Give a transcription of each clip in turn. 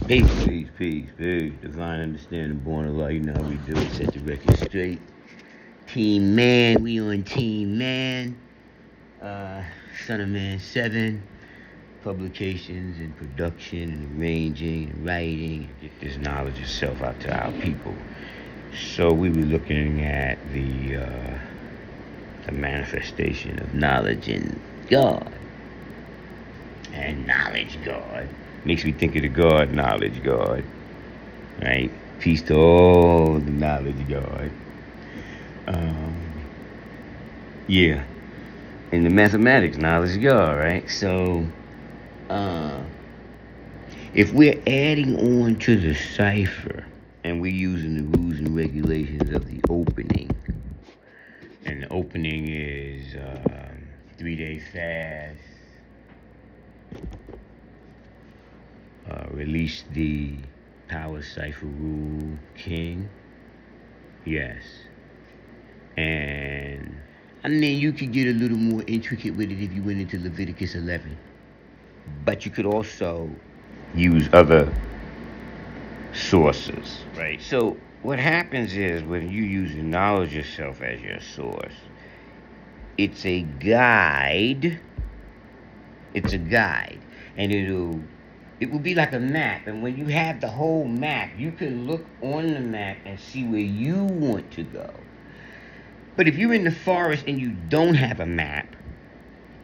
Peace. Divine understanding, born of light. You know how we do it. Set the record straight. Team Man, we on Team Man. Son of Man 7. Publications and production and arranging and writing. Get this knowledge of self out to our people. So we were looking at the manifestation of knowledge in God. And knowledge God. Makes me think of the God, knowledge God. Right? Peace to all the knowledge God. Yeah. And the mathematics, knowledge God, right? So, if we're adding on to the cipher, and we're using the rules and regulations of the opening, and the opening is 3-day fast, release the power cipher rule king. Yes. And I mean, you could get a little more intricate with it if you went into Leviticus 11. But you could also use other sources, right? So what happens is when you use the knowledge yourself as your source, it's a guide. It's a guide. And it will be like a map. And when you have the whole map, you can look on the map and see where you want to go. But if you're in the forest and you don't have a map,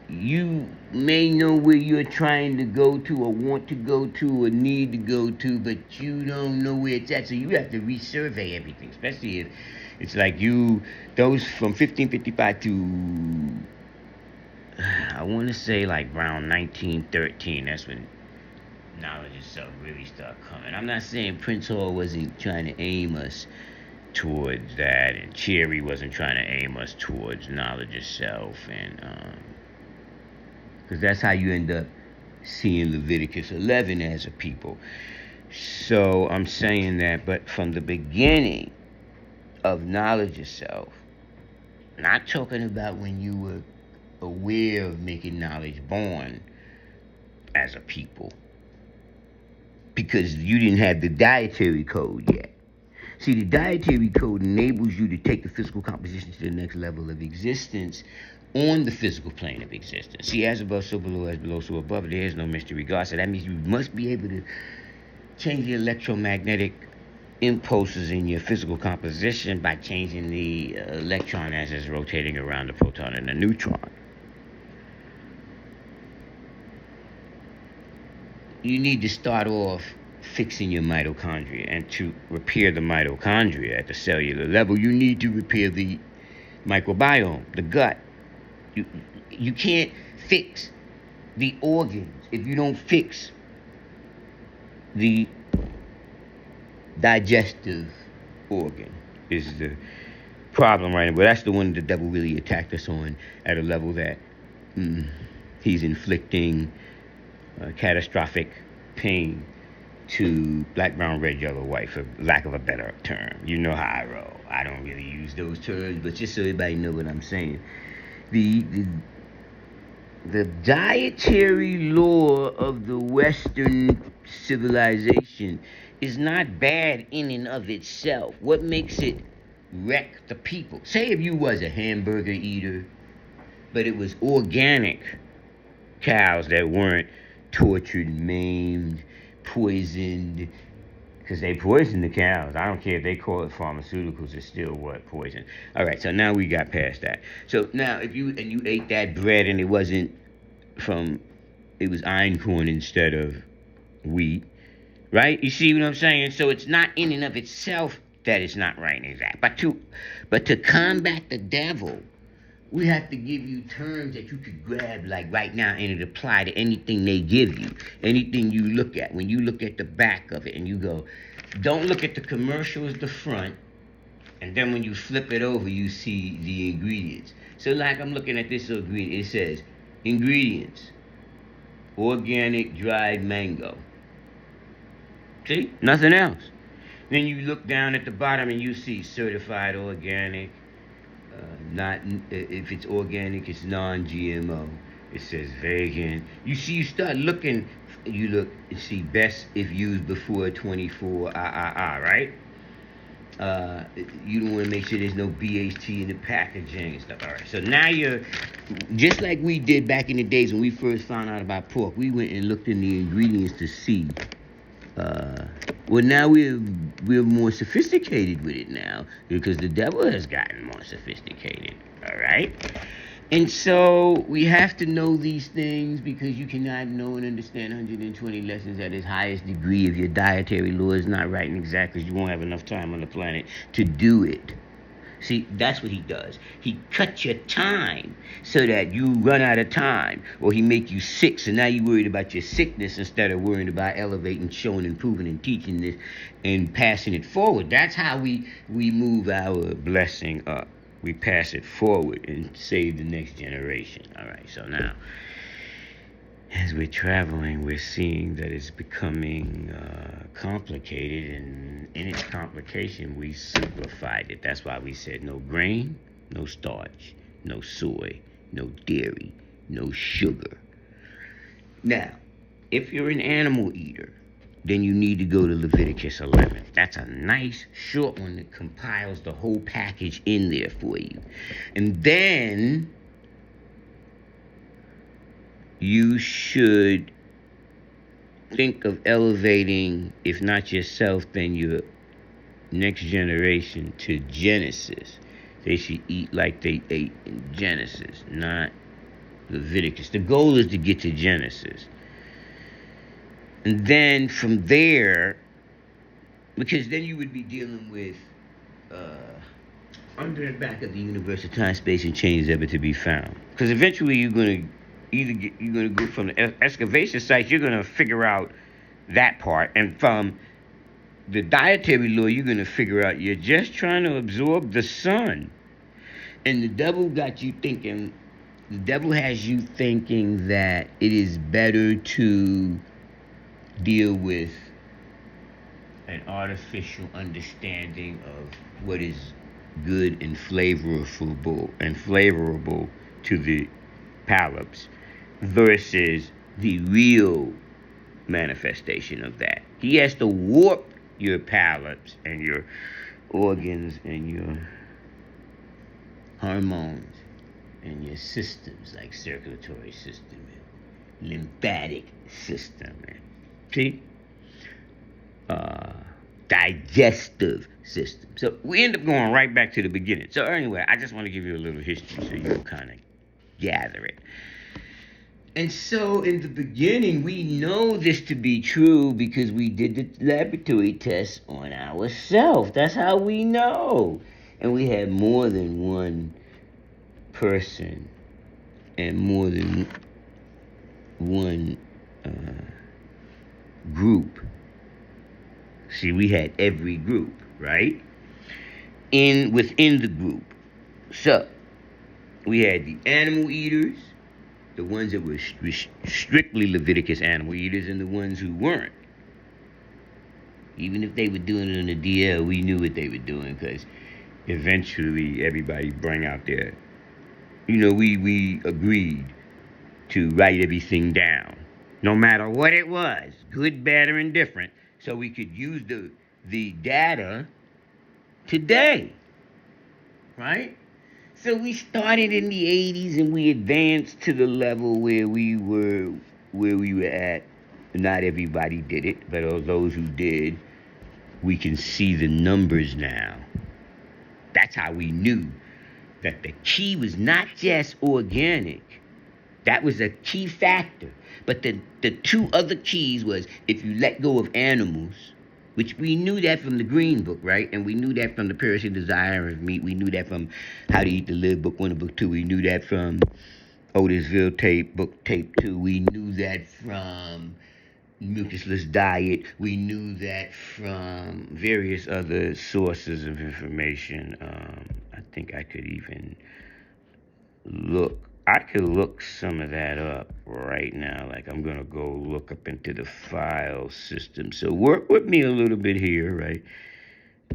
you may know where you're trying to go to or want to go to or need to go to, but you don't know where it's at. So you have to resurvey everything, especially if it's like those from 1555 to, I want to say like around 1913. That's when knowledge itself really started coming. I'm not saying Prince Hall wasn't trying to aim us towards that, and Cherry wasn't trying to aim us towards knowledge itself, and because that's how you end up seeing Leviticus 11 as a people. So I'm saying that, but from the beginning of knowledge itself, not talking about when you were aware of making knowledge born as a people, because you didn't have the dietary code yet. See, the dietary code enables you to take the physical composition to the next level of existence on the physical plane of existence. See, as above, so below, as below, so above, there is no mystery God. So that means you must be able to change the electromagnetic impulses in your physical composition by changing the electron as it's rotating around the proton and the neutron. You need to start off fixing your mitochondria, and to repair the mitochondria at the cellular level, you need to repair the microbiome, the gut. You can't fix the organs if you don't fix the digestive organ, is the problem right now. But that's the one the devil really attacked us on at a level that he's inflicting catastrophic pain to black, brown, red, yellow, white, for lack of a better term. You know how I roll. I don't really use those terms, but just so everybody know what I'm saying. The dietary law of the Western civilization is not bad in and of itself. What makes it wreck the people? Say if you was a hamburger eater, but it was organic cows that weren't tortured, maimed, poisoned, because they poison the cows. I don't care if they call it pharmaceuticals, it's still what? Poison. All right, so now we got past that. So now if you ate that bread and it was einkorn instead of wheat, right? You see what I'm saying? So it's not in and of itself that it's not right and exact. But to combat the devil, we have to give you terms that you could grab like right now and it apply to anything they give you, anything you look at. When you look at the back of it and you go, don't look at the commercial as the front, and then when you flip it over, you see the ingredients. So like I'm looking at this ingredient, it says, ingredients, organic dried mango. See? Nothing else. Then you look down at the bottom and you see certified organic. Not if it's organic, it's non-GMO. It says vegan. You see, you start looking, you look and see best if used before 24 right? You don't want to make sure there's no BHT in the packaging and stuff. All right, so now you're just like we did back in the days when we first found out about pork. We went and looked in the ingredients to see. Well, now we're more sophisticated with it now because the devil has gotten more sophisticated. All right. And so we have to know these things because you cannot know and understand 120 lessons at its highest degree if your dietary law is not right and exact, because you won't have enough time on the planet to do it. See, that's what he does. He cuts your time so that you run out of time, or he make you sick. So now you're worried about your sickness instead of worrying about elevating, showing, improving, and teaching this and passing it forward. That's how we move our blessing up. We pass it forward and save the next generation. All right, so now, as we're traveling, we're seeing that it's becoming complicated, and in its complication, we simplified it. That's why we said no grain, no starch, no soy, no dairy, no sugar. Now, if you're an animal eater, then you need to go to Leviticus 11. That's a nice short one that compiles the whole package in there for you. And then you should think of elevating, if not yourself, then your next generation to Genesis. They should eat like they ate in Genesis, not Leviticus. The goal is to get to Genesis. And then from there, because then you would be dealing with under and back of the universe of time, space, and change ever to be found. Because eventually you're going to go from the excavation sites, you're going to figure out that part. And from the dietary law, you're going to figure out you're just trying to absorb the sun. And the devil got you thinking, the devil has you thinking that it is better to deal with an artificial understanding of what is good and flavorable to the palates versus the real manifestation of that. He has to warp your palates and your organs and your hormones and your systems, like circulatory system and lymphatic system and digestive system. So we end up going right back to the beginning. So anyway, I just want to give you a little history so you'll kind of gather it. And so in the beginning, we know this to be true because we did the laboratory test on ourselves. That's how we know. And we had more than one person and more than one group. See, we had every group, right? Within the group. So, we had the animal eaters, the ones that were strictly Leviticus animal eaters, and the ones who weren't. Even if they were doing it on the DL, we knew what they were doing because eventually everybody bring out their, we agreed to write everything down, no matter what it was, good, bad, or indifferent, so we could use the data today, right? So we started in the 80s and we advanced to the level where we were at. Not everybody did it, but of those who did, we can see the numbers now. That's how we knew that the key was not just organic. That was a key factor. But the two other keys was if you let go of animals, which we knew that from the Green Book, right? And we knew that from the Perishing Desire of Meat. We knew that from How to Eat to Live, Book 1 and Book 2. We knew that from Otisville Tape, Book Tape 2. We knew that from Mucusless Diet. We knew that from various other sources of information. I think I could even look some of that up right now. Like I'm going to go look up into the file system. So work with me a little bit here, right?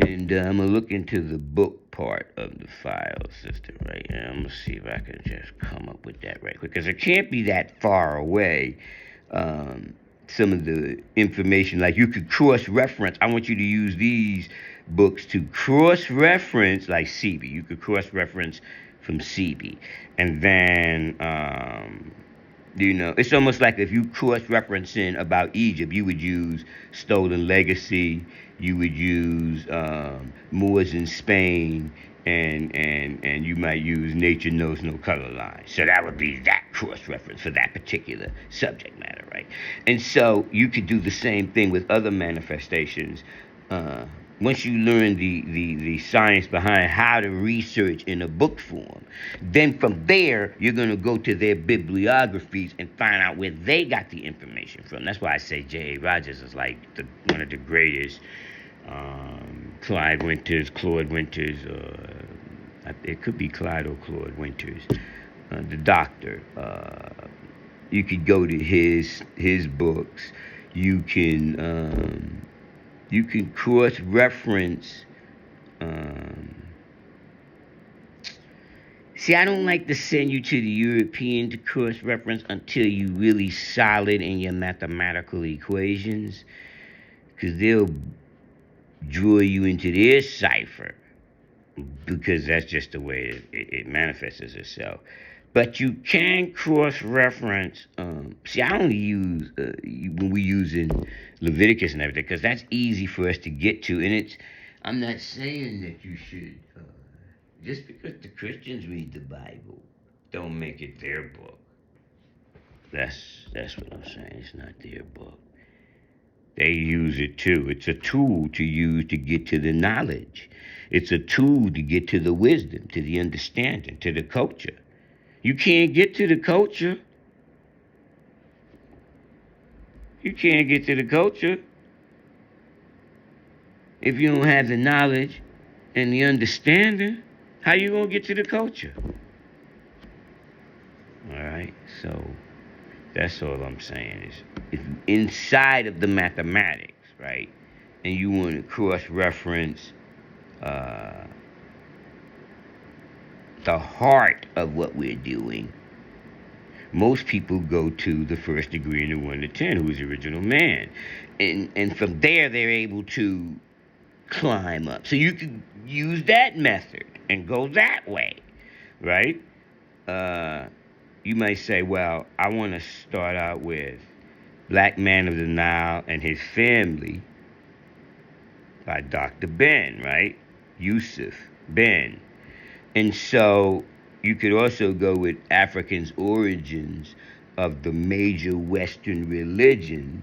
And I'm going to look into the book part of the file system right now. I'm gonna see if I can just come up with that right quick, because it can't be that far away. Some of the information, like you could cross-reference. I want you to use these books to cross-reference, like CB. You could cross-reference from CB, and then it's almost like if you cross-referencing about Egypt, you would use Stolen Legacy, you would use Moors in Spain, and you might use Nature Knows No Color Line. So that would be that cross-reference for that particular subject matter, right? And so you could do the same thing with other manifestations. Once you learn the science behind how to research in a book form, then from there, you're going to go to their bibliographies and find out where they got the information from. That's why I say J.A. Rogers is like one of the greatest. Claude Winters, it could be Clyde or Claude Winters, the doctor. You could go to his books. You can cross-reference. See, I don't like to send you to the European to cross-reference until you're really solid in your mathematical equations, because they'll draw you into their cipher, because that's just the way it manifests itself. But you can cross-reference. See, I only use when we use in Leviticus and everything, because that's easy for us to get to. And I'm not saying that you should, just because the Christians read the Bible, don't make it their book. That's what I'm saying. It's not their book. They use it too. It's a tool to use to get to the knowledge. It's a tool to get to the wisdom, to the understanding, to the culture. You can't get to the culture. You can't get to the culture if you don't have the knowledge and the understanding. How you gonna get to the culture? All right, so that's all I'm saying is, if inside of the mathematics, right, and you want to cross-reference the heart of what we're doing, most people go to the first degree in the 1 to 10, who is the original man. And from there, they're able to climb up. So you can use that method and go that way, right? You might say, well, I want to start out with Black Man of the Nile and His Family by Dr. Ben, right? Yusuf Ben. And so you could also go with Africans' origins of the major Western religion.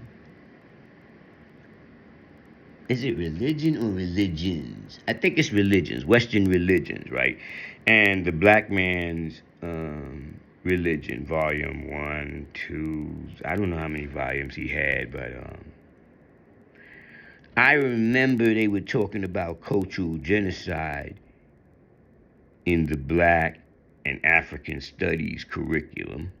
Is it religion or religions? I think it's religions, Western religions, right? And the Black Man's Religion, volume 1, 2, I don't know how many volumes he had, but I remember they were talking about cultural genocide in the Black and African Studies curriculum,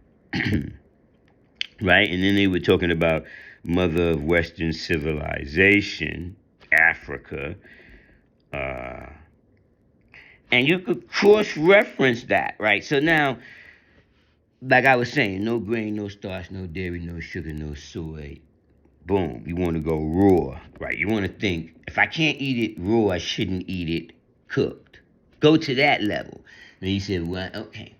right? And then they were talking about Mother of Western Civilization, Africa, and you could cross-reference that, right? So now, like I was saying, no grain, no starch, no dairy, no sugar, no soy. Boom. You want to go raw, right? You want to think, if I can't eat it raw, I shouldn't eat it cooked. Go to that level. And you said, well, okay.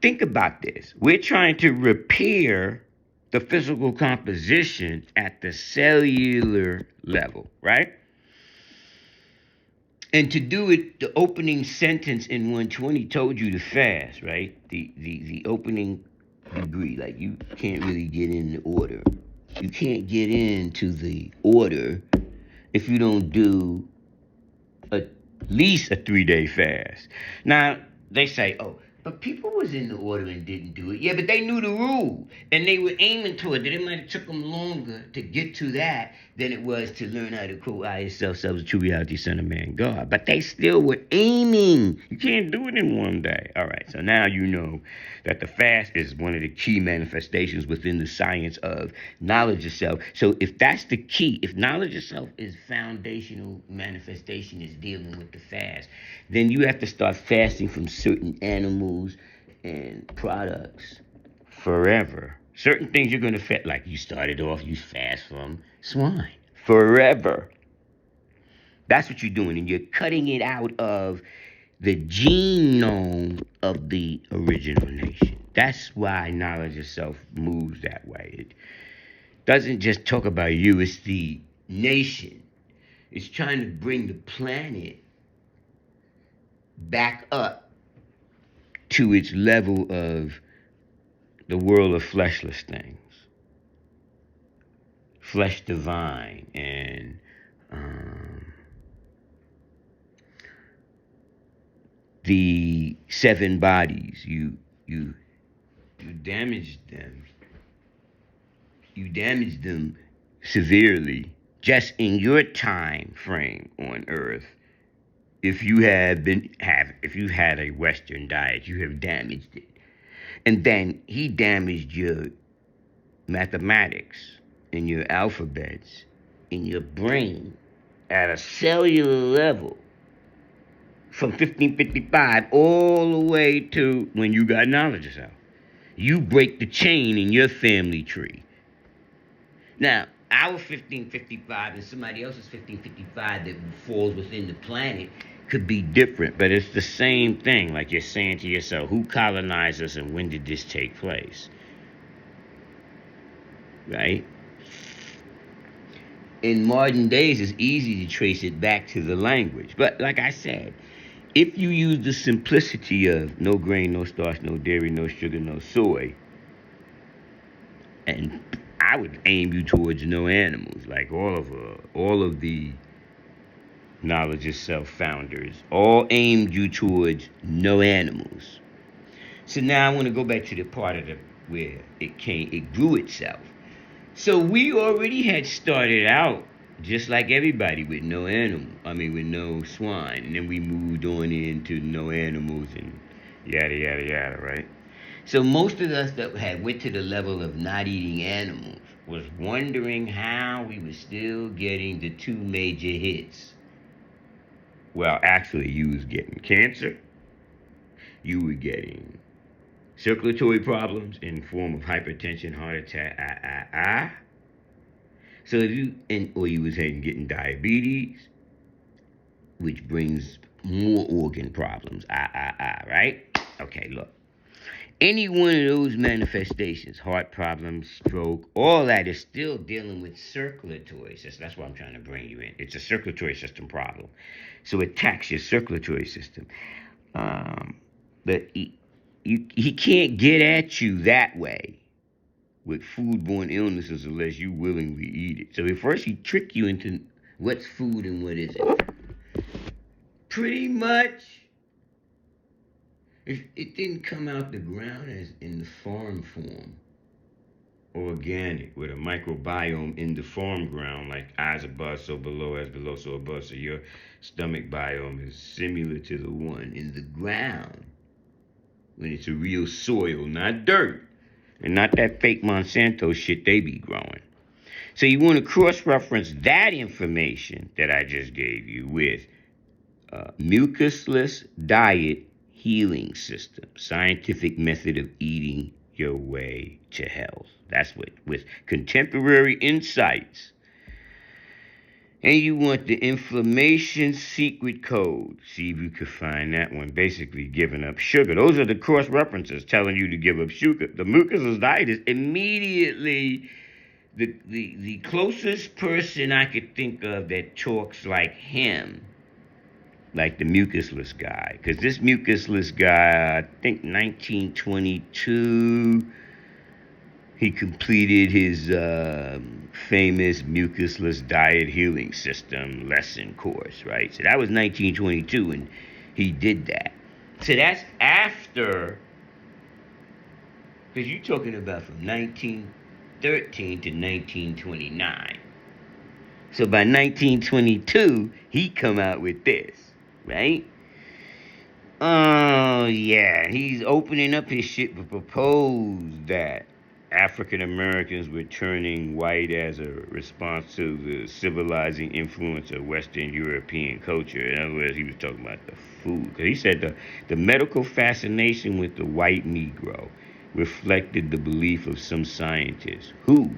Think about this. We're trying to repair the physical composition at the cellular level, right? And to do it, the opening sentence in 120 told you to fast, right? The opening degree, like you can't really get in the order. You can't get into the order if you don't do at least a 3-day fast. Now, they say, oh, But people was in the order and didn't do it. Yeah, but they knew the rule. And they were aiming toward it. It might have took them longer to get to that than it was to learn how to quote I yourself, self, the true reality, son of man, God. But they still were aiming. You can't do it in one day. All right, so now you know that the fast is one of the key manifestations within the science of knowledge of self. So if that's the key, if knowledge of self is foundational manifestation is dealing with the fast, then you have to start fasting from certain animals and products forever. Certain things you're going to fast, like you started off, you fast from swine forever. That's what you're doing, and you're cutting it out of the genome of the original nation. That's why knowledge of self moves that way. It doesn't just talk about you, it's the nation. It's trying to bring the planet back up to its level of the world of fleshless things, flesh divine, and the seven bodies. You damaged them. You damaged them severely just in your time frame on Earth. If you had a Western diet, you have damaged it. And then he damaged your mathematics and your alphabets in your brain at a cellular level from 1555 all the way to when you got knowledge of self. You break the chain in your family tree. Now, our 1555 and somebody else's 1555 that falls within the planet could be different, but it's the same thing. Like you're saying to yourself, who colonized us and when did this take place? Right? In modern days, it's easy to trace it back to the language. But like I said, if you use the simplicity of no grain, no starch, no dairy, no sugar, no soy, and I would aim you towards no animals, like all of the knowledge of self founders, all aimed you towards no animals. So now I want to go back to the part of where it grew itself. So we already had started out just like everybody with no with no swine, and then we moved on into no animals and yada yada yada, right? So most of us that had went to the level of not eating animals was wondering how we were still getting the two major hits. Well, actually, you was getting cancer. You were getting circulatory problems in the form of hypertension, heart attack, So if or you was getting diabetes, which brings more organ problems, right? Okay, look. Any one of those manifestations, heart problems, stroke, all that is still dealing with circulatory system. That's what I'm trying to bring you in. It's a circulatory system problem. So it attacks your circulatory system. But he can't get at you that way with foodborne illnesses unless you willingly eat it. So at first he trick you into what's food and what isn't. Pretty much, if it didn't come out the ground as in the farm form, organic, with a microbiome in the farm ground, like as above, so below, as below, so above. So your stomach biome is similar to the one in the ground when it's a real soil, not dirt, and not that fake Monsanto shit they be growing. So you want to cross-reference that information that I just gave you with mucusless diet healing system, scientific method of eating your way to health. That's what, with contemporary insights. And you want the inflammation secret code. See if you can find that one. Basically giving up sugar. Those are the cross references telling you to give up sugar. The mucusless diet is immediately the closest person I could think of that talks like him. Like the mucusless guy. Because this mucusless guy, I think 1922, he completed his famous mucusless diet healing system lesson course, right? So that was 1922, and he did that. So that's after, because you're talking about from 1913 to 1929. So by 1922, he come out with this, right? Oh yeah, he's opening up his shit to propose that African Americans were turning white as a response to the civilizing influence of Western European culture. In other words, he was talking about the food. 'Cause he said the medical fascination with the white Negro reflected the belief of some scientists who,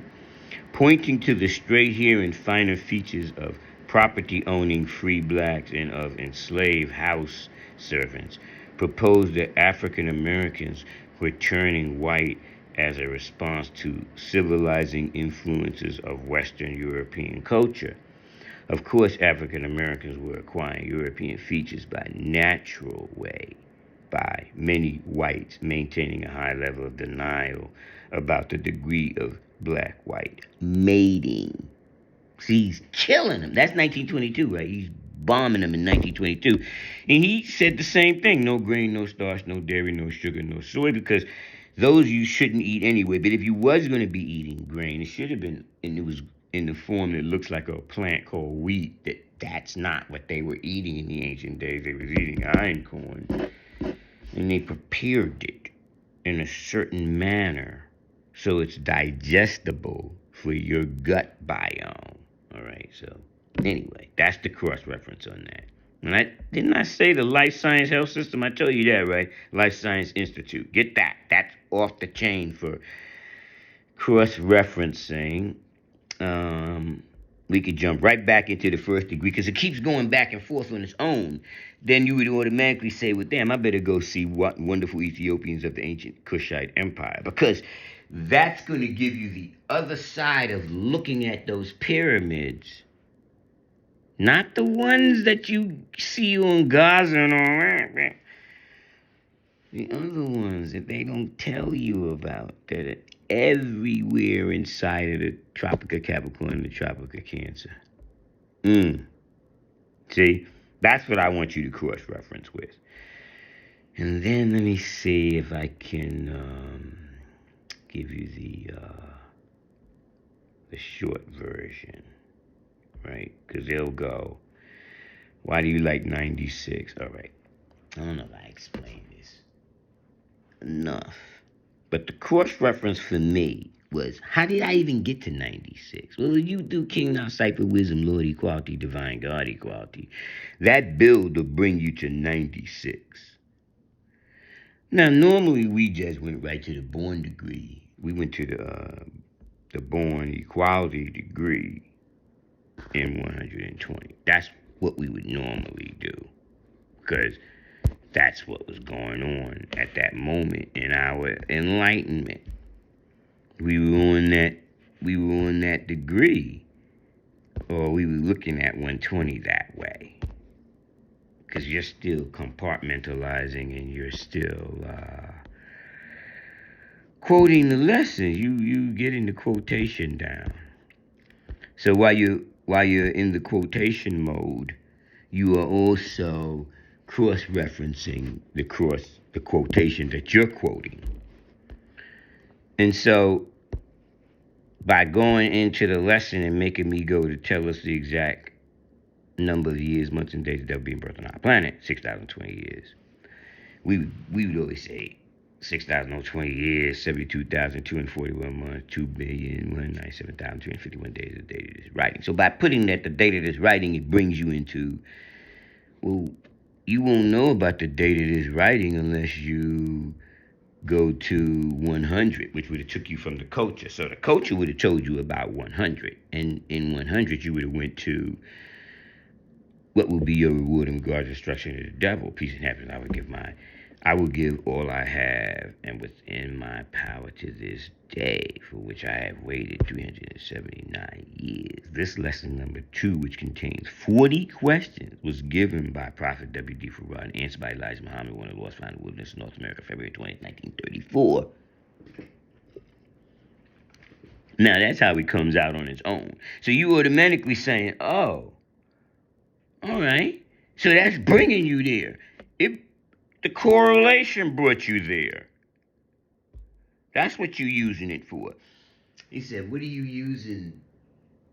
pointing to the straight hair and finer features of property owning free blacks and of enslaved house servants, proposed that African Americans were turning white as a response to civilizing influences of Western European culture. Of course, African Americans were acquiring European features by natural way, by many whites maintaining a high level of denial about the degree of black-white mating. See, he's killing them. That's 1922, right? He's bombing them in 1922. And he said the same thing. No grain, no starch, no dairy, no sugar, no soy, because those you shouldn't eat anyway. But if you was going to be eating grain, it should have been, and it was in the form that looks like a plant called wheat. That's not what they were eating in the ancient days. They was eating iron corn. And they prepared it in a certain manner so it's digestible for your gut biome. All right, so anyway, that's the cross reference on that. And didn't I say the Life Science Health System? I told you that, right? Life Science Institute. Get that. That's off the chain for cross referencing. We could jump right back into the first degree because it keeps going back and forth on its own. Then you would automatically say, well, damn, I better go see what wonderful Ethiopians of the ancient Kushite Empire, because that's going to give you the other side of looking at those pyramids. Not the ones that you see on Gaza and all that. The other ones that they don't tell you about that are everywhere inside of the Tropic of Capricorn and the Tropic of Cancer. See, that's what I want you to cross-reference with. And then let me see if I can give you the short version, right? Because they'll go, why do you like 96? All right. I don't know if I explained this enough. But the cross-reference for me was, how did I even get to 96? Well, you do King Now, Cipher, Wisdom, Lord, Equality, Divine God, Equality. That build will bring you to 96. Now, normally we just went right to the born degree. We went to the born equality degree in 120. That's what we would normally do, because that's what was going on at that moment in our enlightenment. We were on that degree, or we were looking at 120 that way, because you're still compartmentalizing and you're still quoting the lessons. You getting the quotation down. So while you're in the quotation mode, you are also cross-referencing the quotation that you're quoting. And so by going into the lesson and making me go to tell us the exact number of years, months, and days that will be in birth on our planet, 6,020 years, we would always say 6,020 years, 72,241 months, 2,197,251 days of the date of this writing. So by putting that the date of this writing, it brings you into, well, you won't know about the date of this writing unless you go to 100, which would have took you from the culture. So the culture would have told you about 100. And in 100, you would have went to what will be your reward in regards to destruction of the devil. Peace and happiness. I will give all I have and within my power to this day, for which I have waited 379 years. This lesson number 2, which contains 40 questions, was given by Prophet W.D. Farad and answered by Elijah Muhammad, one of the lost found in the wilderness of North America, February 20th, 1934. Now, that's how it comes out on its own. So you automatically saying, oh, all right. So that's bringing you there. The correlation brought you there. That's what you're using it for. He said, what are you using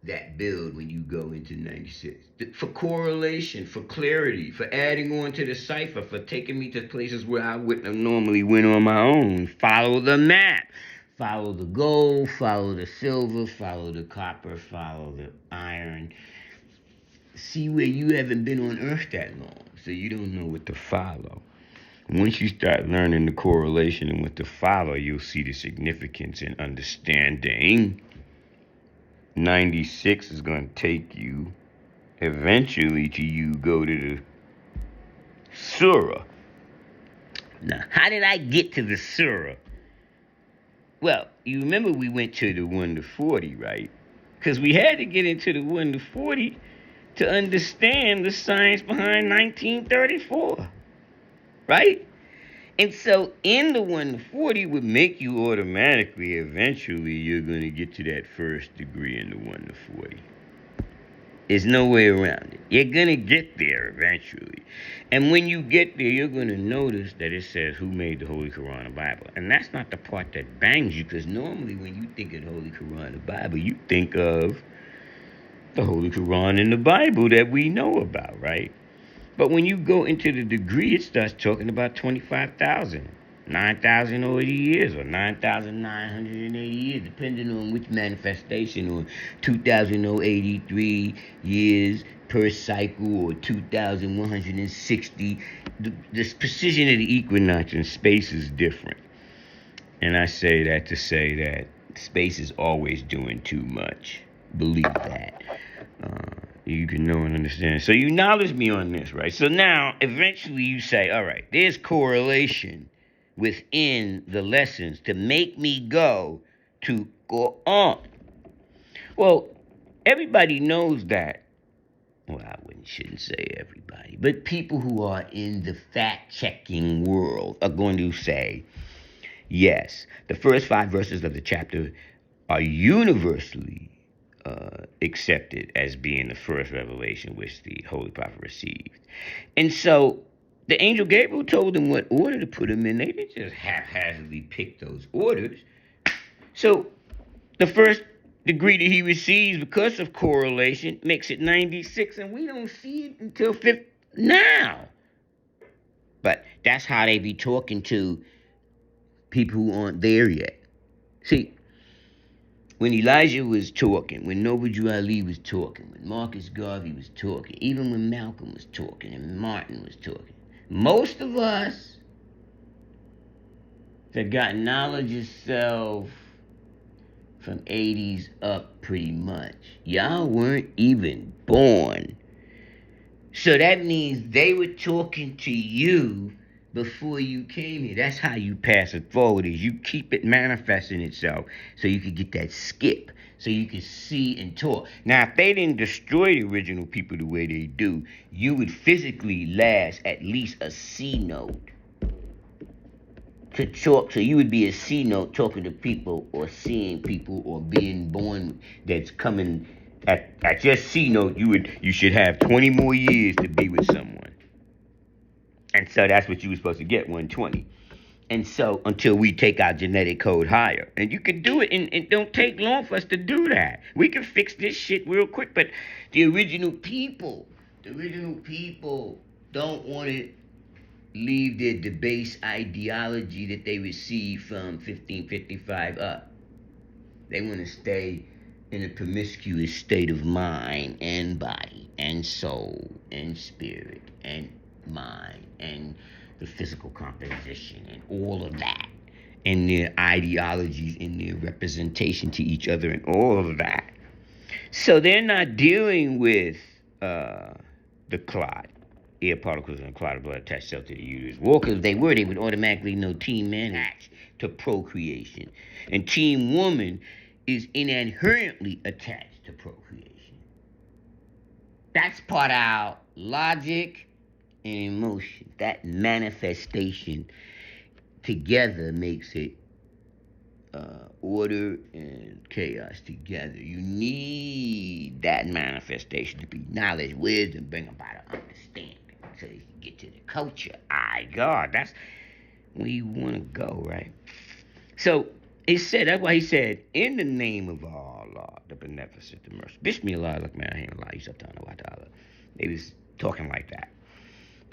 that build when you go into 96? For correlation, for clarity, for adding on to the cipher, for taking me to places where I wouldn't have normally went on my own. Follow the map. Follow the gold, follow the silver, follow the copper, follow the iron. See where you haven't been on Earth that long, so you don't know what to follow. Once you start learning the correlation and what to follow, you'll see the significance in understanding. 96 is going to take you eventually to you go to the Surah. Now, how did I get to the Surah? Well, you remember we went to the 1 to 40, right? Because we had to get into the 1 to 40 to understand the science behind 1934, right? And so in the 1 to 40 would make you automatically, eventually, you're going to get to that first degree in the 1 to 40. There's no way around it. You're going to get there eventually. And when you get there, you're going to notice that it says who made the Holy Quran and Bible. And that's not the part that bangs you, because normally when you think of the Holy Quran and Bible, you think of the Holy Quran and the Bible that we know about, right? But when you go into the degree, it starts talking about 25,000, 9,080 years, or 9,980 years, depending on which manifestation, or 2,083 years per cycle, or 2,160. The precision of the equinox in space is different. And I say that to say that space is always doing too much. Believe that. You can know and understand. So you acknowledge me on this, right? So now, eventually you say, all right, there's correlation within the lessons to make me go on. Well, everybody knows that. Well, I shouldn't say everybody, but people who are in the fact-checking world are going to say, yes, the first 5 verses of the chapter are universally accepted as being the first revelation which the Holy Prophet received. And so the angel Gabriel told him what order to put them in. They didn't just haphazardly pick those orders. So the first degree that he receives because of correlation makes it 96, and we don't see it until 50 now. But that's how they be talking to people who aren't there yet. See, when Elijah was talking, when Noble Ali was talking, when Marcus Garvey was talking, even when Malcolm was talking and Martin was talking, most of us that got knowledge of self from 80s up pretty much, y'all weren't even born. So that means they were talking to you before you came here. That's how you pass it forward, is you keep it manifesting itself so you can get that skip, so you can see and talk. Now, if they didn't destroy the original people the way they do, you would physically last at least a C note to talk. So you would be a C note talking to people or seeing people or being born that's coming at your C note. You should have 20 more years to be with someone. And so that's what you were supposed to get, 120. And so until we take our genetic code higher. And you can do it, and it don't take long for us to do that. We can fix this shit real quick. But the original people don't want to leave their debased ideology that they received from 1555 up. They want to stay in a promiscuous state of mind and body and soul and spirit and mind and the physical composition and all of that, and their ideologies and their representation to each other and all of that. So they're not dealing with the clot, air particles and a clot of blood attached cell to the uterus. Well, because if they were, they would automatically know team man attached to procreation, and team woman is inherently attached to procreation. That's part of our logic and emotion. That manifestation together makes it order and chaos together. You need that manifestation to be knowledge, wisdom, bring about an understanding. so you can get to the culture. God, that's where you want to go, right? So he said, that's why he said, in the name of Allah, the beneficent, the merciful. Bismillah, look, man, I ain't gonna lie, subhanahu wa ta'ala. They was talking like that.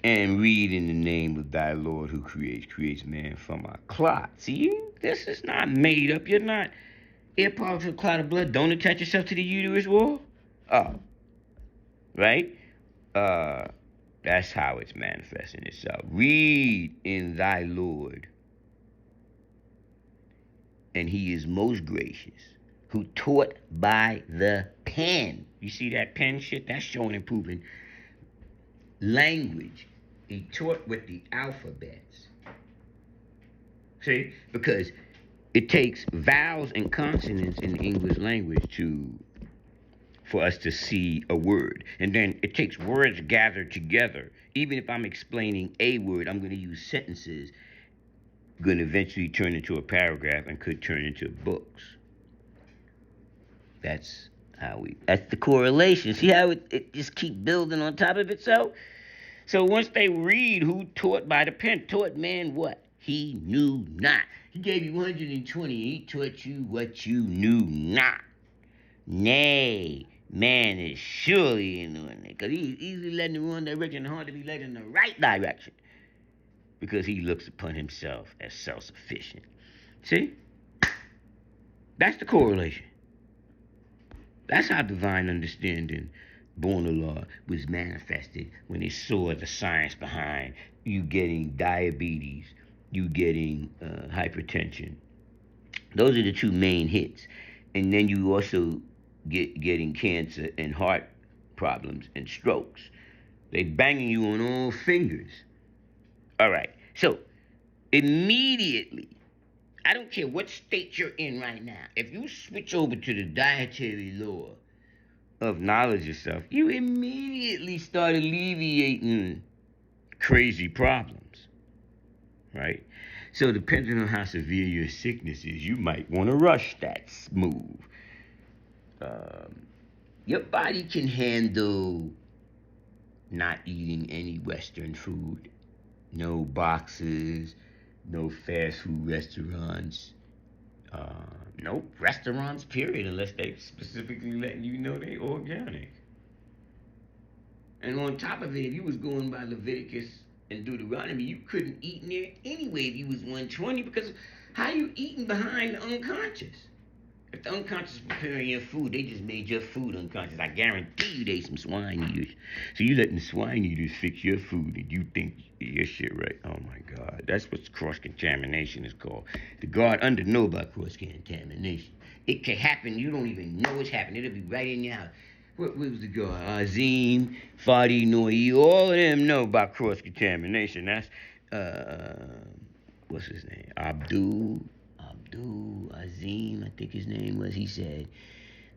And read in the name of thy Lord who creates man from a clot. See, this is not made up. You're not air polyps with a clot of blood. Don't attach yourself to the uterus wall. Oh, right? That's how it's manifesting itself. Read in thy Lord, and he is most gracious, who taught by the pen. You see that pen shit? That's showing and proving language. He taught with the alphabets. See? Because it takes vowels and consonants in the English language for us to see a word. And then it takes words gathered together. Even if I'm explaining a word, I'm going to use sentences going to eventually turn into a paragraph and could turn into books. That's the correlation. See how it just keep building on top of itself? So once they read who taught by the pen, taught man what? He knew not. He gave you 120. He taught you what you knew not. Nay, man is surely in doing it. Because he's easily led in the wrong direction and hard to be led in the right direction. Because he looks upon himself as self-sufficient. See? That's the correlation. That's how divine understanding, born of law, was manifested when they saw the science behind you getting diabetes, you getting hypertension. Those are the two main hits. And then you also getting cancer and heart problems and strokes. They banging you on all fingers. All right. So immediately, I don't care what state you're in right now, if you switch over to the dietary law of knowledge of self, you immediately start alleviating crazy problems, right? So depending on how severe your sickness is, you might want to rush that move. Your body can handle not eating any Western food, no boxes, no fast food restaurants, no restaurants, period, unless they specifically letting you know they organic. And on top of it, if you was going by Leviticus and Deuteronomy, you couldn't eat in there anyway if you was 120, because how you eating behind the unconscious? If the unconscious preparing your food, they just made your food unconscious. I guarantee you they some swine eaters. So you letting the swine eaters fix your food and you think your shit right. Oh my God. That's what cross-contamination is called. The God under know about cross-contamination. It can happen. You don't even know it's happening. It'll be right in your house. What was the God? Azim, Fadi, Noi, all of them know about cross-contamination. That's, what's his name? Abdul Azim, I think his name was. He said,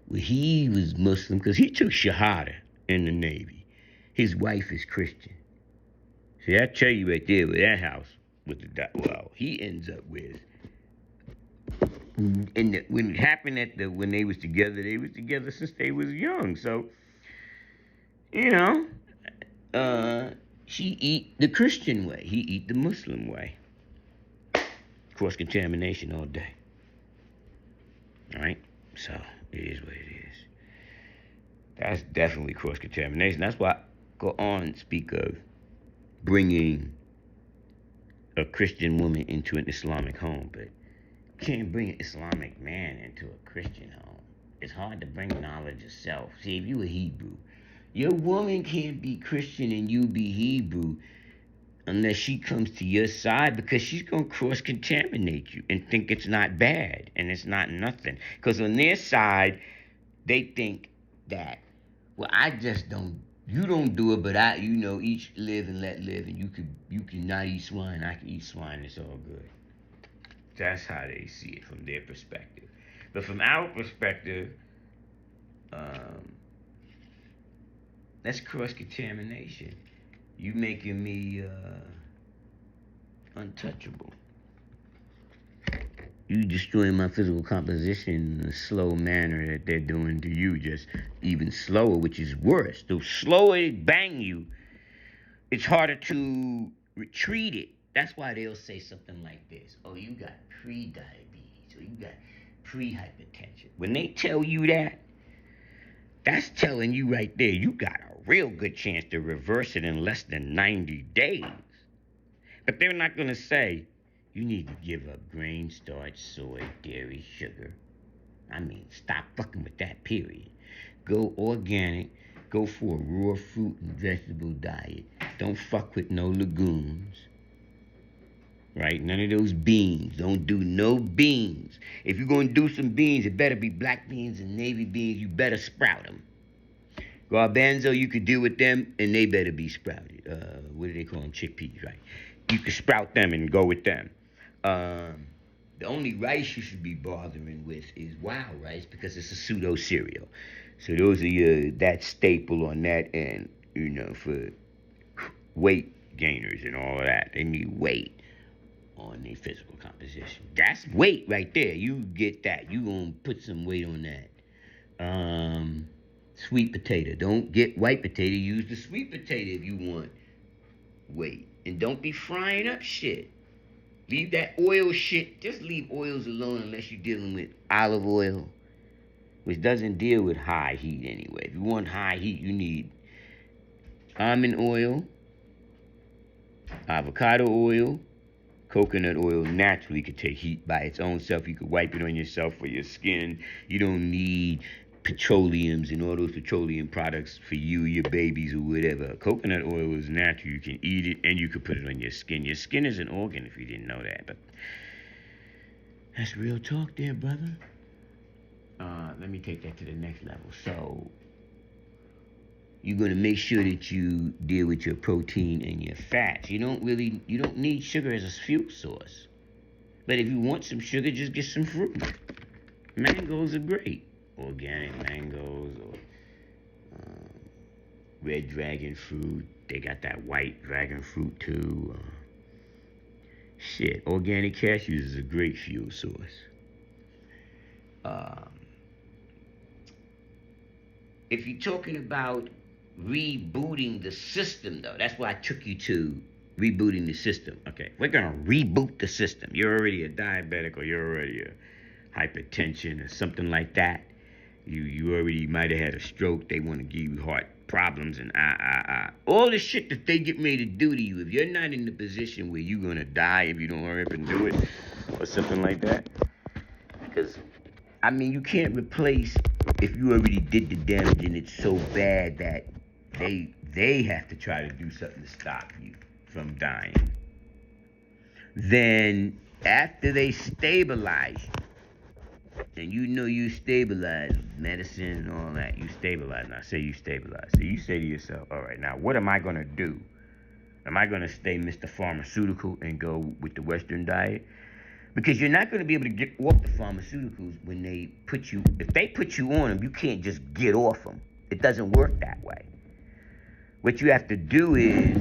well, he was Muslim because he took Shahada in the Navy. His wife is Christian. See, I tell you right there with that house, with he ends up with. And when it happened when they was together since they was young. So, she eat the Christian way. He eat the Muslim way. Cross-contamination all day. All right? So, it is what it is. That's definitely cross-contamination. That's why Quran speak of bringing a Christian woman into an Islamic home, but you can't bring an Islamic man into a Christian home. It's hard to bring knowledge of self. See, if you a Hebrew, your woman can't be Christian and you be Hebrew unless she comes to your side, because she's going to cross-contaminate you and think it's not bad and it's not nothing. Because on their side, they think that, well, you don't do it, but each live and let live, and you can not eat swine, I can eat swine, it's all good. That's how they see it from their perspective. But from our perspective, that's cross-contamination. You making me untouchable. You destroying my physical composition in a slow manner that they're doing to you, just even slower, which is worse. The slower they bang you, it's harder to retreat it. That's why they'll say something like this: "Oh, you got pre-diabetes, or you got pre-hypertension." When they tell you that, that's telling you right there you got a real good chance to reverse it in less than 90 days. But they're not going to say you need to give up grain, starch, soy, dairy, sugar. I mean, stop fucking with that, period. Go organic. Go for a raw fruit and vegetable diet. Don't fuck with no legumes. Right? None of those beans. Don't do no beans. If you're going to do some beans, it better be black beans and navy beans. You better sprout them. Garbanzo, you could deal with them, and they better be sprouted. What do they call them? Chickpeas, right? You could sprout them and go with them. The only rice you should be bothering with is wild rice because it's a pseudo cereal. So those are that staple on that end, for weight gainers and all of that. They need weight on their physical composition. That's weight right there. You get that. You gonna put some weight on that. Sweet potato. Don't get white potato. Use the sweet potato if you want weight. And don't be frying up shit. Leave that oil shit. Just leave oils alone unless you're dealing with olive oil, which doesn't deal with high heat anyway. If you want high heat, you need almond oil, avocado oil, coconut oil naturally could take heat by its own self. You could wipe it on yourself for your skin. You don't need petroleums and all those petroleum products for you, your babies, or whatever. Coconut oil is natural. You can eat it and you can put it on your skin. Your skin is an organ if you didn't know that. But that's real talk there, brother. Let me take that to the next level. So you're going to make sure that you deal with your protein and your fats. You don't need sugar as a fuel source. But if you want some sugar, just get some fruit. Mangoes are great. Organic mangoes or red dragon fruit. They got that white dragon fruit too. Organic cashews is a great fuel source. If you're talking about rebooting the system, though, that's why I took you to rebooting the system. Okay, we're gonna reboot the system. You're already a diabetic, or you're already a hypertension, or something like that. You already might have had a stroke. They want to give you heart problems and all the shit that they get ready to do to you. If you're not in the position where you're gonna die if you don't hurry up and do it, or something like that, because you can't replace if you already did the damage and it's so bad that they have to try to do something to stop you from dying. Then after they stabilize you, and you stabilize medicine and all that, you stabilize. Now say you stabilize. So you say to yourself, all right, now what am I going to do? Am I going to stay Mr. Pharmaceutical and go with the Western diet? Because you're not going to be able to get off the pharmaceuticals when they put you, if they put you on them, you can't just get off them. It doesn't work that way. What you have to do is,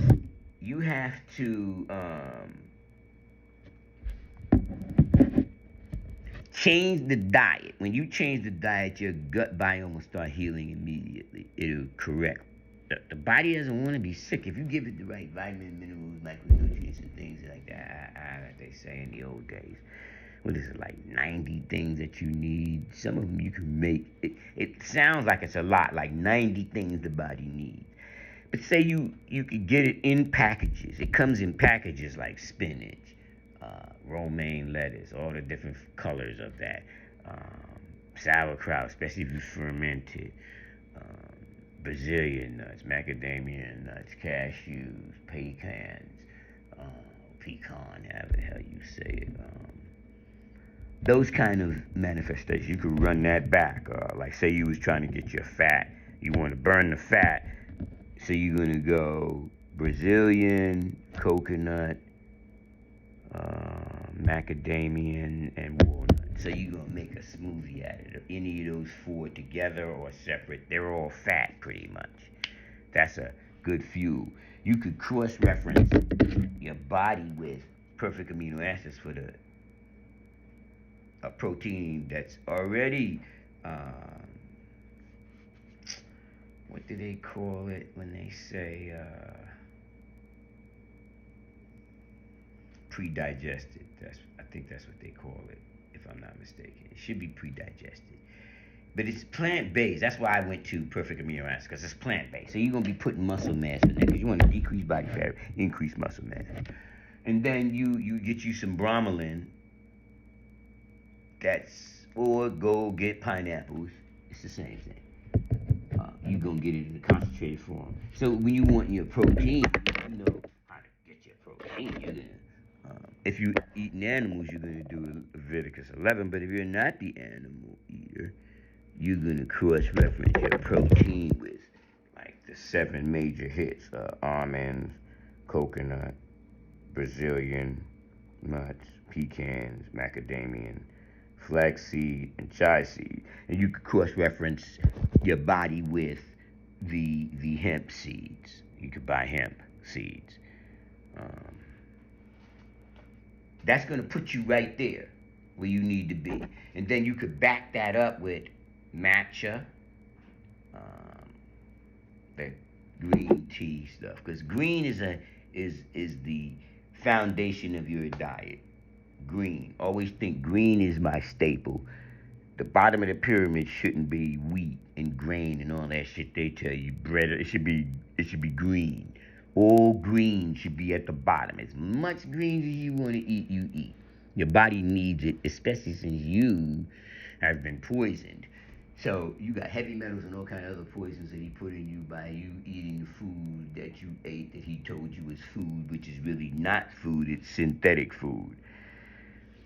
you have to change the diet. When you change the diet, your gut biome will start healing immediately. It'll correct. The body doesn't want to be sick. If you give it the right vitamins, minerals, micronutrients, and things like that, they say in the old days. What is it, like 90 things that you need? Some of them you can make. It sounds like it's a lot, like 90 things the body needs. But say you could get it in packages. It comes in packages like spinach, romaine lettuce, all the different colors of that. Sauerkraut, especially if you ferment it. Brazilian nuts, macadamia nuts, cashews, pecans, pecan, however the hell you say it. Those kind of manifestations, you could run that back. Like say you was trying to get your fat, you want to burn the fat, so you're going to go Brazilian, coconut, macadamia, and walnut. So you're going to make a smoothie out of it. Any of those four together or separate, they're all fat pretty much. That's a good fuel. You could cross-reference your body with perfect amino acids for a protein that's already, what do they call it when they say, pre-digested. I think that's what they call it, if I'm not mistaken. It should be pre-digested. But it's plant-based. That's why I went to perfect amino acids, because it's plant-based. So you're gonna be putting muscle mass in there, because you want to decrease body fat, increase muscle mass. And then you get you some bromelain. Or go get pineapples. It's the same thing. You're gonna get it in a concentrated form. So when you want your protein, you know how to get your protein. You're gonna, if you eating animals, you're gonna do Leviticus 11. But if you're not the animal eater, you're gonna cross-reference your protein with like the 7 major hits: almonds, coconut, Brazilian nuts, pecans, macadamia, flaxseed, and chia seed. And you could cross-reference your body with the hemp seeds. You could buy hemp seeds. That's going to put you right there where you need to be. And then you could back that up with matcha, the green tea stuff. Because green is the foundation of your diet. Green. Always think green is my staple. The bottom of the pyramid shouldn't be wheat and grain and all that shit they tell you. Bread. It should be green. All green should be at the bottom. As much green as you want to eat, you eat. Your body needs it, especially since you have been poisoned. So you got heavy metals and all kind of other poisons that he put in you by you eating the food that you ate that he told you was food, which is really not food. It's synthetic food.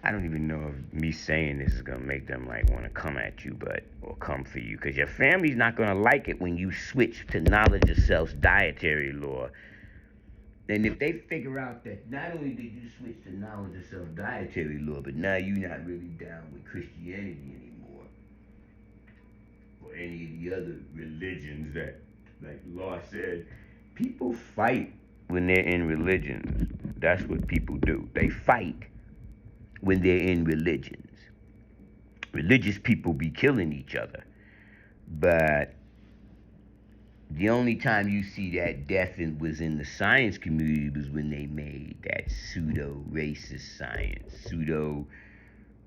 I don't even know if me saying this is gonna make them like want to come at you, or come for you, because your family's not gonna like it when you switch to knowledge of self's dietary law. And if they figure out that not only did you switch to knowledge of self dietary law, but now you're not really down with Christianity anymore, or any of the other religions that, like Law said, people fight when they're in religions. That's what people do. They fight when they're in religions. Religious people be killing each other. But the only time you see that death was in the science community was when they made that pseudo-racist science.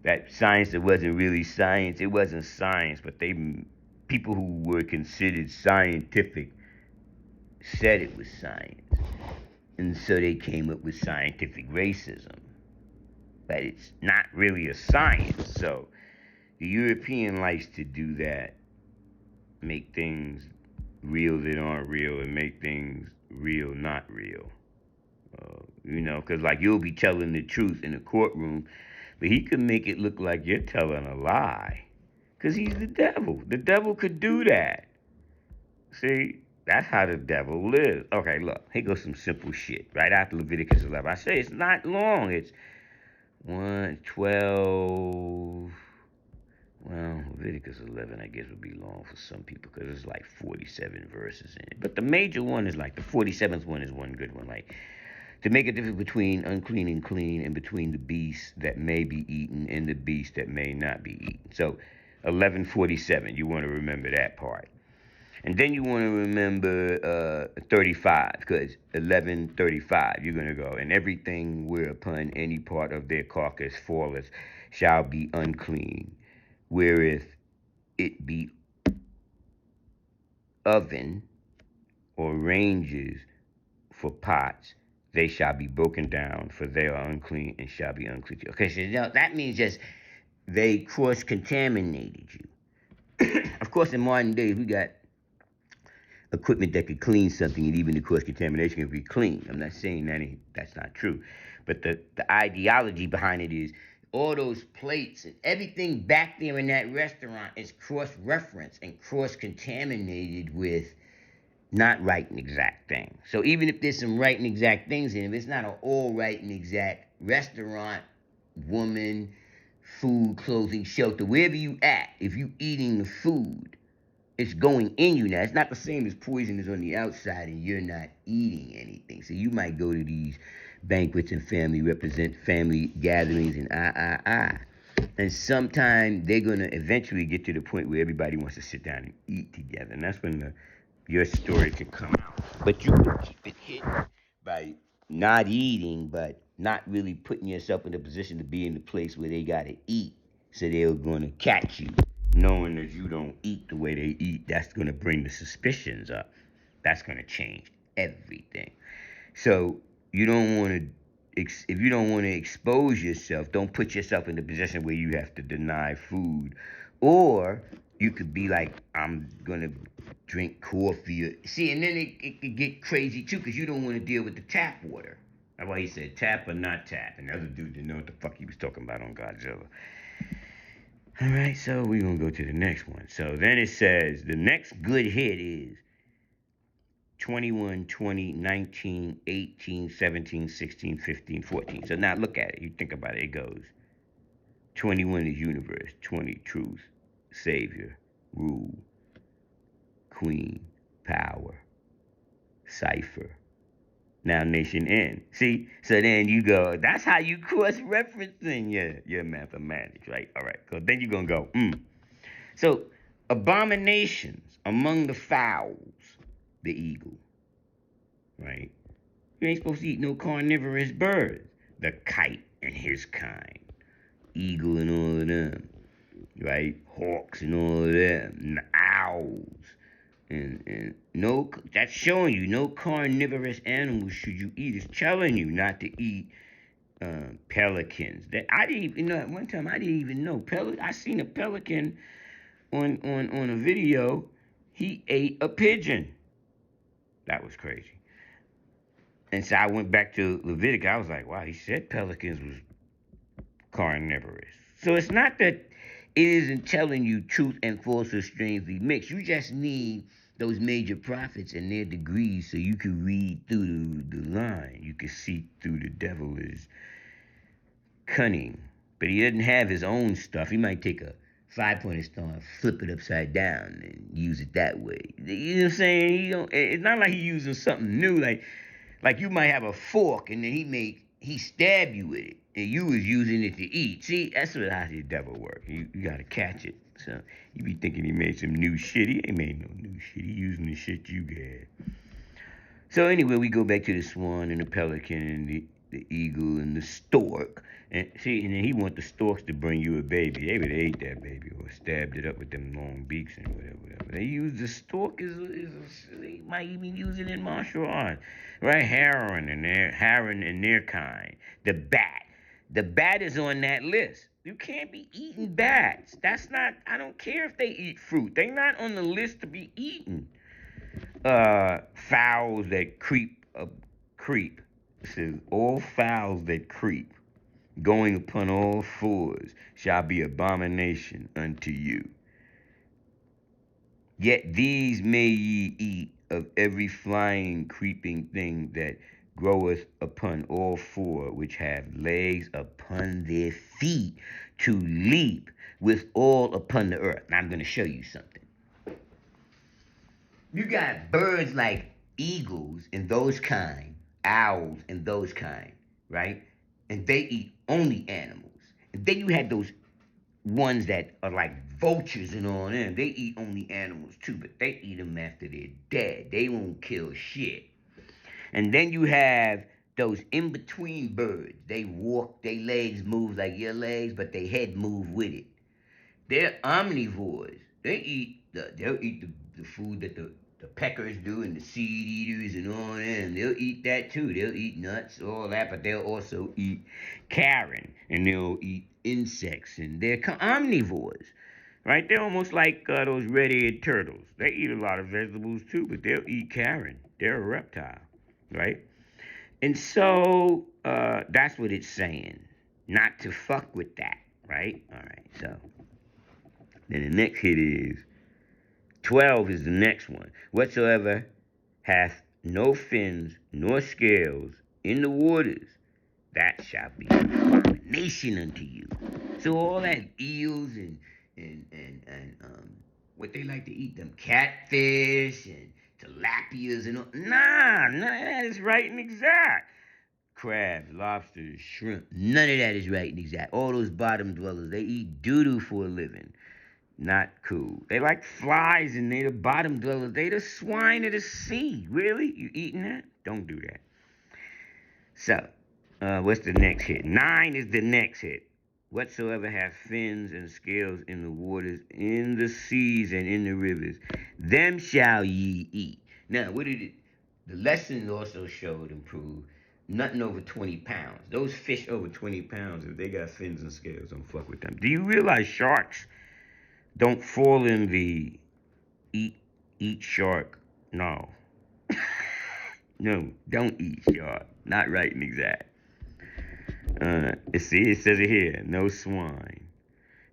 That science that wasn't really science. It wasn't science, but people who were considered scientific said it was science. And so they came up with scientific racism. But it's not really a science. So the European likes to do that, make things real that aren't real, and make things real not real. Because like you'll be telling the truth in a courtroom, but he could make it look like you're telling a lie. Because he's the devil. The devil could do that. See, that's how the devil lives. Okay, look, here goes some simple shit. Right after Leviticus 11. I say it's not long. It's 1:12. Well, Leviticus 11, I guess, would be long for some people because it's like 47 verses in it. But the major one is like the 47th one is one good one. Like, to make a difference between unclean and clean, and between the beast that may be eaten and the beast that may not be eaten. So, 11:47, you want to remember that part. And then you want to remember 35, because 11:35, you're going to go, and everything whereupon any part of their carcass falleth shall be unclean, whereth it be oven or ranges for pots, they shall be broken down, for they are unclean and shall be unclean. Okay, so that means just they cross-contaminated you. Of course, in modern days, we got equipment that could clean something, and even the cross-contamination can be clean. I'm not saying that's not true. But the ideology behind it is all those plates and everything back there in that restaurant is cross-referenced and cross-contaminated with not right and exact things. So even if there's some right and exact things in it, it's not an all right and exact restaurant, woman, food, clothing, shelter, wherever you at, if you eating the food, it's going in you now. It's not the same as poison is on the outside and you're not eating anything. So you might go to these banquets and family gatherings and and sometime they're going to eventually get to the point where everybody wants to sit down and eat together. And that's when your story can come out. But you can keep it hidden by not eating, but not really putting yourself in a position to be in the place where they gotta eat. So they're gonna catch you, knowing that you don't eat the way they eat. That's gonna bring the suspicions up. That's gonna change everything. So you don't want to, if you don't want to expose yourself, don't put yourself in the position where you have to deny food. Or you could be like, I'm gonna drink coffee. See, and then it could get crazy too, because you don't want to deal with the tap water. That's why he said tap or not tap. And the other dude didn't know what the fuck he was talking about on Godzilla. Alright, so we're gonna go to the next one. So then it says the next good hit is 21, 20, 19, 18, 17, 16, 15, 14. So now look at it. You think about it. It goes 21 is universe, 20 truth, savior, rule, queen, power, cipher. Now nation N. See? So then you go, that's how you cross-referencing your mathematics, right? All right. So then you're going to go, So abominations among the fowls, the eagle, right? You ain't supposed to eat no carnivorous birds. The kite and his kind, eagle and all of them, right? Hawks and all of them, and the owls, and no, that's showing you no carnivorous animals should you eat. It's telling you not to eat pelicans. That I didn't even know. At one time I didn't even know I seen a pelican on a video. He ate a pigeon. That was crazy. And so I went back to Levitical. I was like, wow, he said pelicans was carnivorous. So it's not that it isn't telling you truth and false or strangely mixed. You just need those major prophets and their degrees so you can read through the line. You can see through the devil is cunning. But he doesn't have his own stuff. He might take a 5-pointed star and flip it upside down and use it that way. You know what I'm saying? It's not like he's using something new. Like you might have a fork and then he stab you with it and you was using it to eat. See, that's how the devil works. You gotta catch it. So you be thinking he made some new shit. He ain't made no new shit. He using the shit you got. So anyway, we go back to the swan and the pelican and the eagle and the stork. And see, and then he want the storks to bring you a baby. They would have ate that baby or stabbed it up with them long beaks and whatever. They use the stork they might even use it in martial arts, right? Heron and their kind. The bat. The bat is on that list. You can't be eating bats. That's not. I don't care if they eat fruit. They're not on the list to be eaten. Fowls that creep. It says all fowls that creep, going upon all fours, shall be abomination unto you. Yet these may ye eat of every flying, creeping thing that groweth upon all four, which have legs upon their feet, to leap with all upon the earth. Now I'm going to show you something. You got birds like eagles and those kind, owls and those kind, right? And they eat only animals. And then you had those ones that are like vultures and all them. They eat only animals too, but they eat them after they're dead. They won't kill shit. And then you have those in-between birds. They walk, their legs move like your legs, but their head move with it. They're omnivores. They'll eat the food that the peckers do and the seed eaters and all that. They'll eat that too. They'll eat nuts, all that, but they'll also eat carrion and they'll eat insects and they're omnivores, right? They're almost like those red-eared turtles. They eat a lot of vegetables too, but they'll eat carrion. They're a reptile, right? And so that's what it's saying, not to fuck with that, right? All right, so then the next hit is 12 is the next one. Whatsoever hath no fins nor scales in the waters, that shall be an abomination unto you. So all that eels and what they like to eat, them catfish and tilapias and all, none of that is right and exact. Crabs, lobsters, shrimp, none of that is right and exact. All those bottom dwellers, they eat doo-doo for a living. Not cool. They like flies and they the bottom dwellers. They the swine of the sea. Really? You eating that? Don't do that. So, What's the next hit? 9 is the next hit. Whatsoever have fins and scales in the waters, in the seas, and in the rivers, them shall ye eat. Now, what did it? The lesson also showed and proved nothing over 20 pounds. Those fish over 20 pounds, if they got fins and scales, don't fuck with them. Do you realize sharks don't fall in the eat shark? No. No, don't eat shark. Not right and exact. See, it says it here. No swine.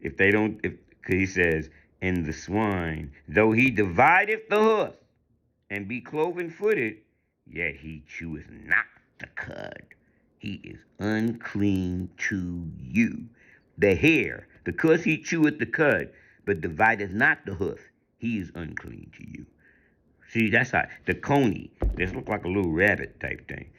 If they don't, cause he says, and the swine, though he divideth the hoof, and be cloven footed, yet he cheweth not the cud. He is unclean to you. The hare, because he cheweth the cud, but divideth not the hoof, he is unclean to you. See, that's how the coney. This look like a little rabbit type thing.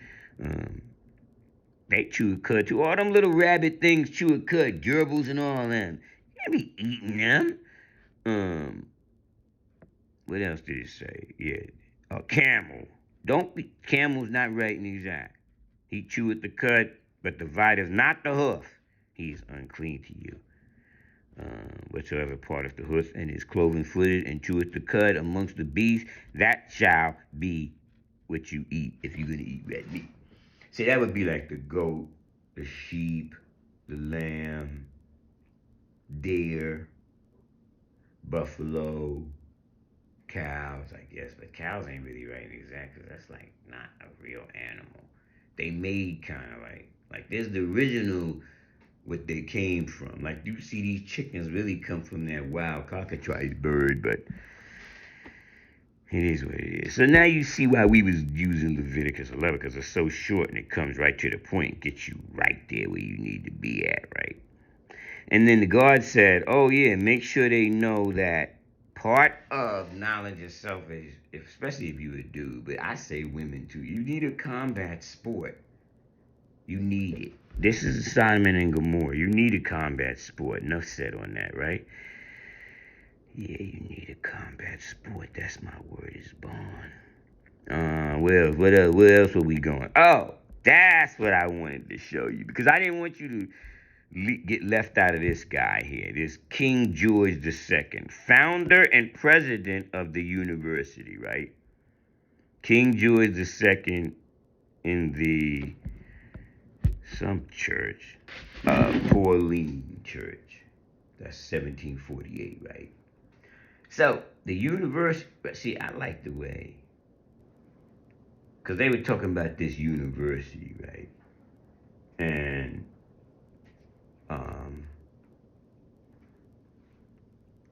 They chew a cud too. All them little rabbit things chew a cud, gerbils and all them. You can't be eating them. What else did it say? Yeah, camel. Don't be camel's not right and exact. He cheweth the cud, but divideth not the hoof. He is unclean to you. Whatsoever part of the hoof and is cloven footed and cheweth the cud amongst the beasts, that shall be what you eat if you're gonna eat red meat. See, that would be like the goat, the sheep, the lamb, deer, buffalo, cows, I guess. But cows ain't really right and exact because that's like not a real animal. They made kind of like there's the original what they came from. Like you see these chickens really come from that wild cockatrice bird, but it is what it is. So now you see why we was using Leviticus 11, because it's so short and it comes right to the point, gets you right there where you need to be at, right? And then the God said, oh yeah, make sure they know that part of knowledge of self is, especially if you're a dude, but I say women too, you need a combat sport. You need it. This is Solomon and Gomorrah. You need a combat sport. Enough said on that, right? Yeah, you need a combat sport. That's my word is born. Where else were we going? Oh, that's what I wanted to show you. Because I didn't want you to get left out of this guy here. This King George II, founder and president of the university, right? King George II in the some church, Pauline Church. That's 1748, right? So the university, see, I like the way, because they were talking about this university, right? And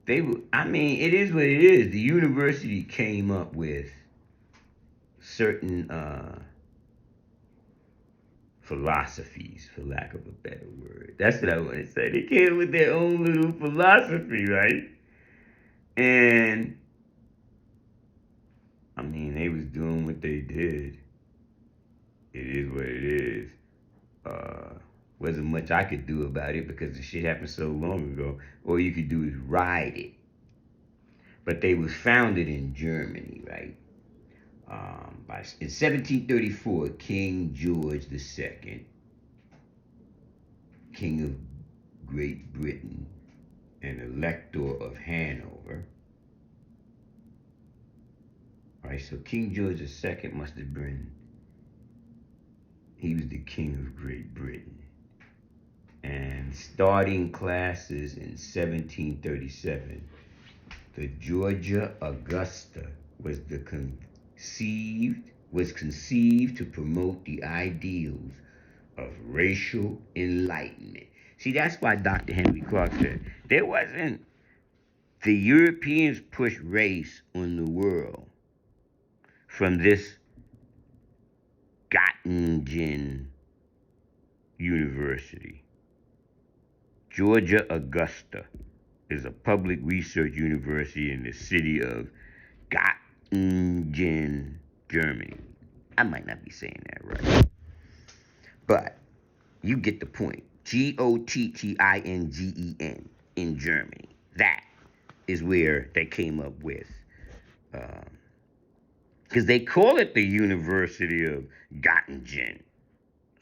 they were, I mean, it is what it is. The university came up with certain philosophies, for lack of a better word. That's what I want to say. They came with their own little philosophy, right? And I mean, they was doing what they did. It is what it is. Wasn't much I could do about it because the shit happened so long ago. All you could do is ride it. But they was founded in Germany, right? In 1734, King George II, King of Great Britain and Elector of Hanover. All right, so King George II must have been, he was the King of Great Britain. And starting classes in 1737, the Georgia Augusta was conceived to promote the ideals of racial enlightenment. See, that's why Dr. Henry Clark said there wasn't, the Europeans pushed race on the world from this Göttingen University. Georgia Augusta is a public research university in the city of Göttingen, Germany. I might not be saying that right, but you get the point. Gottingen in Germany. That is where they came up with, because they call it the University of Göttingen.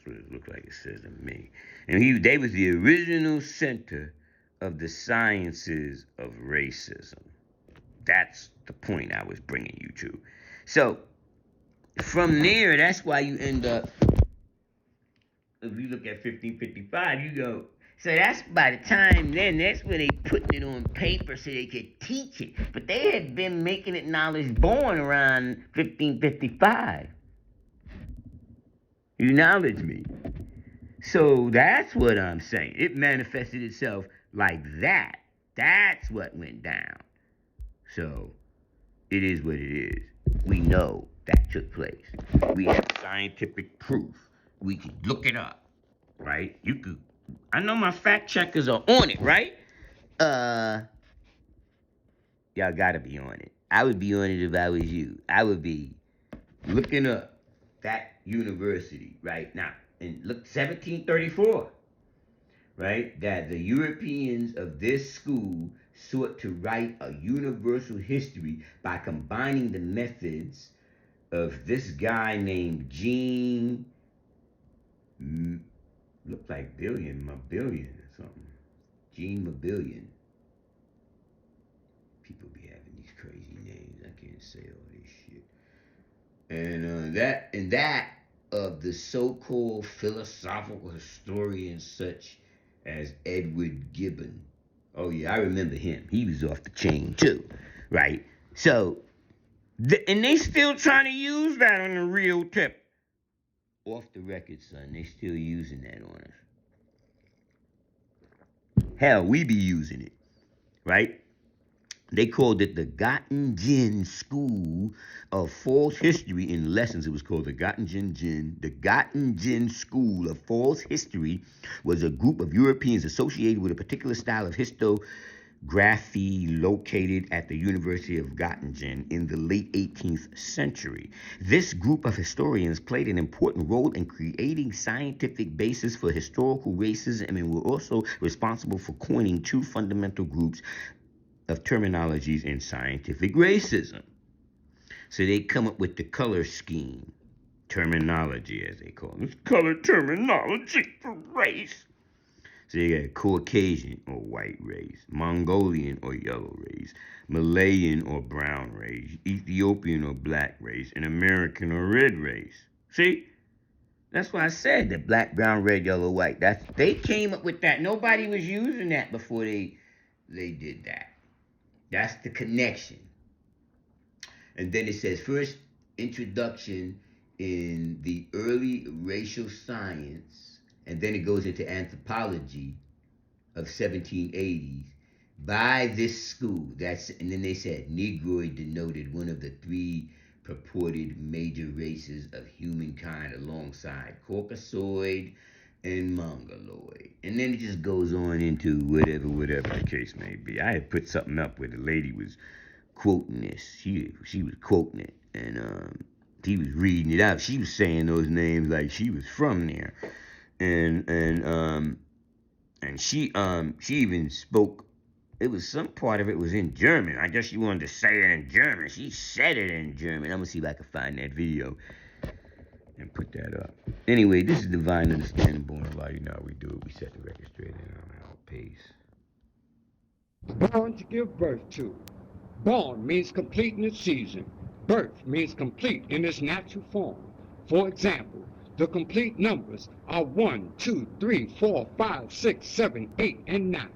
what it looked like it says to me. And they was the original center of the sciences of racism. That's the point I was bringing you to. So from there, that's why you end up, if you look at 1555, you go, so that's by the time then, that's where they putting it on paper so they could teach it. But they had been making it knowledge born around 1555. You acknowledge me. So that's what I'm saying. It manifested itself like that. That's what went down. So it is what it is. We know that took place. We have scientific proof. We can look it up, right? You could. I know my fact checkers are on it, right? Y'all gotta be on it. I would be on it if I was you. I would be looking up that university right now. And look, 1734, right? That the Europeans of this school sought to write a universal history by combining the methods of this guy named Jean, looked like Mabillion or something. Jean Mabillion. People be having these crazy names. I can't say all this shit. And that of the so-called philosophical historians such as Edward Gibbon. Oh yeah, I remember him. He was off the chain too, right? So, and they still trying to use that on the real tip. Off the record, son, they still using that on us. Hell, we be using it, right? They called it the Göttingen School of False History in lessons. It was called the Göttingen. The Göttingen School of False History was a group of Europeans associated with a particular style of historiography located at the University of Göttingen in the late 18th century. This group of historians played an important role in creating scientific basis for historical racism and were also responsible for coining two fundamental groups of terminologies in scientific racism. So they come up with the color scheme, terminology as they call it. It's color terminology for race. So you got Caucasian or white race, Mongolian or yellow race, Malayan or brown race, Ethiopian or black race, and American or red race. See? That's why I said that black, brown, red, yellow, white. They came up with that. Nobody was using that before they did that. That's the connection. And then it says first introduction in the early racial science, and then it goes into anthropology of 1780s by this school. And then they said Negroid denoted one of the three purported major races of humankind alongside Caucasoid and Mongoloid. And then it just goes on into whatever the case may be. I had put something up where the lady was quoting this. She was quoting it, and he was reading it out. She was saying those names like she was from there, and she even spoke. It was some part of it was in German. I guess she wanted to say it in German. She said it in German. I'm gonna see if I can find that video and put that up. Anyway, this is Divine Understanding Born of Light. You know how we do it. We set the record straight in our pace. Born to give birth to. Born means complete in its season. Birth means complete in its natural form. For example, the complete numbers are 1, 2, 3, 4, 5, 6, 7, 8, and 9.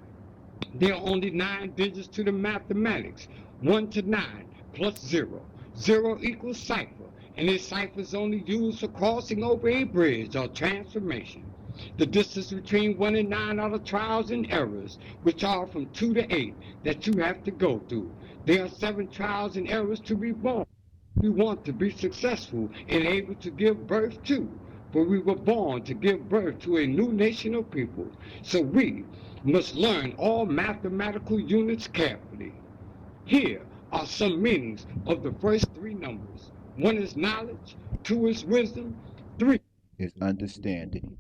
There are only 9 digits to the mathematics. 1 to 9 plus 0. 0 equals cipher. And this cipher is only used for crossing over a bridge or transformation. The distance between 1 and 9 are the trials and errors, which are from 2 to 8 that you have to go through. There are 7 trials and errors to be born. We want to be successful and able to give birth to, for we were born to give birth to a new nation of people. So we must learn all mathematical units carefully. Here are some meanings of the first 3 numbers. 1 is knowledge, 2 is wisdom, 3 is understanding.